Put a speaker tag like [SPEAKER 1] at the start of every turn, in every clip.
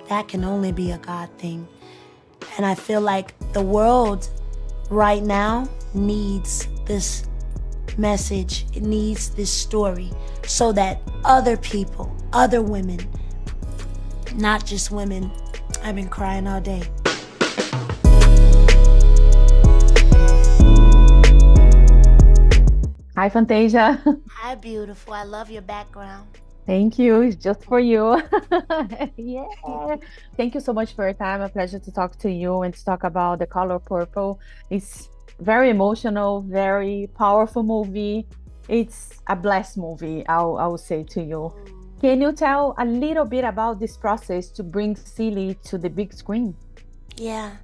[SPEAKER 1] that can only be a God thing. And I feel like the world right now needs this message. It needs this story so that other people, other women, not just women. I've been crying all day.
[SPEAKER 2] Hi, Fantasia.
[SPEAKER 1] Hi, beautiful. I love your background.
[SPEAKER 2] Thank you. It's just for you. Yeah. Thank you so much for your time. A pleasure to talk to you and to talk about The Color Purple. It's very emotional, very powerful movie. It's a blessed movie, I will say to you. Can you tell a little bit about this process to bring Celie to the big screen?
[SPEAKER 1] Yeah.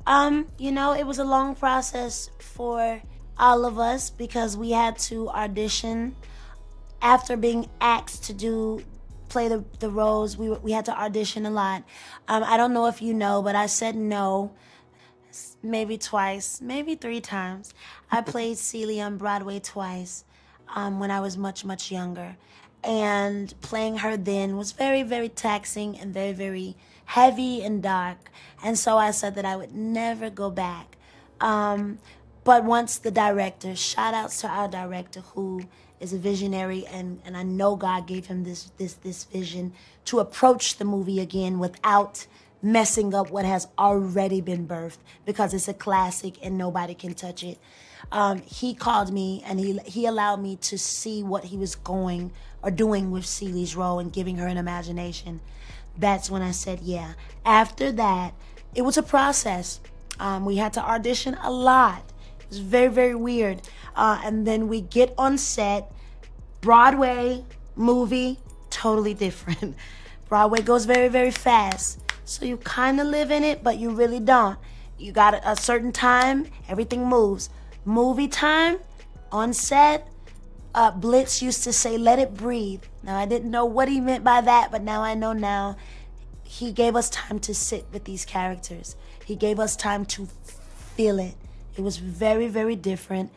[SPEAKER 1] You know, it was a long process for all of us because we had to audition. After being asked to play the roles, we had to audition a lot. I don't know if you know, but I said no maybe twice, maybe 3 times. I played Celie on Broadway twice when I was much, much younger. And playing her then was very, very taxing and very, very heavy and dark. And so I said that I would never go back. But once the director, shout outs to our director who is a visionary, and I know God gave him this vision to approach the movie again without messing up what has already been birthed, because it's a classic and nobody can touch it. He called me and he allowed me to see what he was going or doing with Celie's role and giving her an imagination. That's when I said yeah. After that, it was a process. We had to audition a lot. It was very, very weird. And then we get on set. Broadway, movie, totally different. Broadway goes very, very fast. So you kind of live in it, but you really don't. You got a certain time, everything moves. Movie time, on set, Blitz used to say, let it breathe. Now, I didn't know what he meant by that, but now I know now. He gave us time to sit with these characters. He gave us time to feel it. It was very, very different.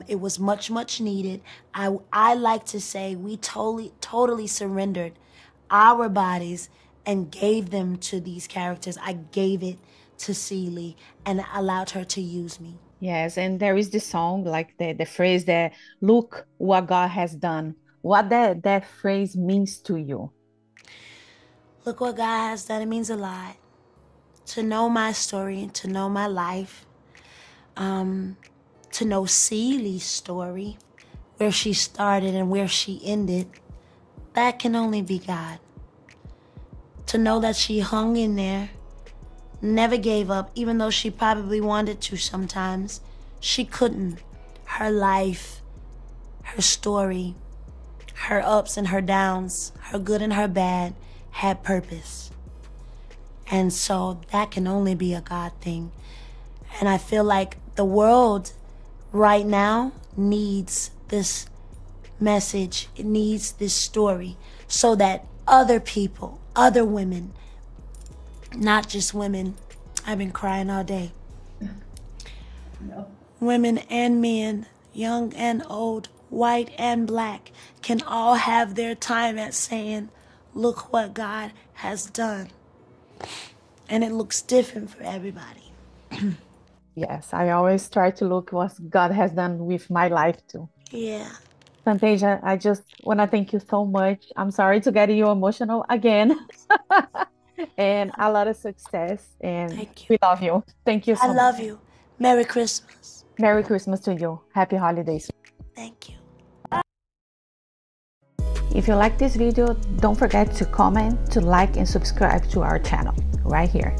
[SPEAKER 1] It was much, much needed. I like to say we totally surrendered our bodies and gave them to these characters. I gave it to Celie and allowed her to use me.
[SPEAKER 2] Yes, and there is the song, like the phrase that, look what God has done. What that phrase means to you?
[SPEAKER 1] Look what God has done. It means a lot. To know my story and to know my life. To know Celie's story, where she started and where she ended, that can only be God. To know that she hung in there, never gave up, even though she probably wanted to sometimes. She couldn't. Her life, her story, her ups and her downs, her good and her bad, had purpose. And so that can only be a God thing. And I feel like the world right now needs this message. It needs this story so that other people, other women, not just women. I've been crying all day. No. Women and men, young and old, white and black, can all have their time at saying, look what God has done. And it looks different for everybody.
[SPEAKER 2] Yes, I always try to look what God has done with my life too.
[SPEAKER 1] Yeah.
[SPEAKER 2] Fantasia, I just want to thank you so much. I'm sorry to get you emotional again. And a lot of success. And
[SPEAKER 1] thank you.
[SPEAKER 2] We love you. Thank you so much.
[SPEAKER 1] I love you. Merry Christmas.
[SPEAKER 2] Merry Christmas to you. Happy holidays.
[SPEAKER 1] Thank you.
[SPEAKER 2] If you like this video, don't forget to comment, to like, and subscribe to our channel right here.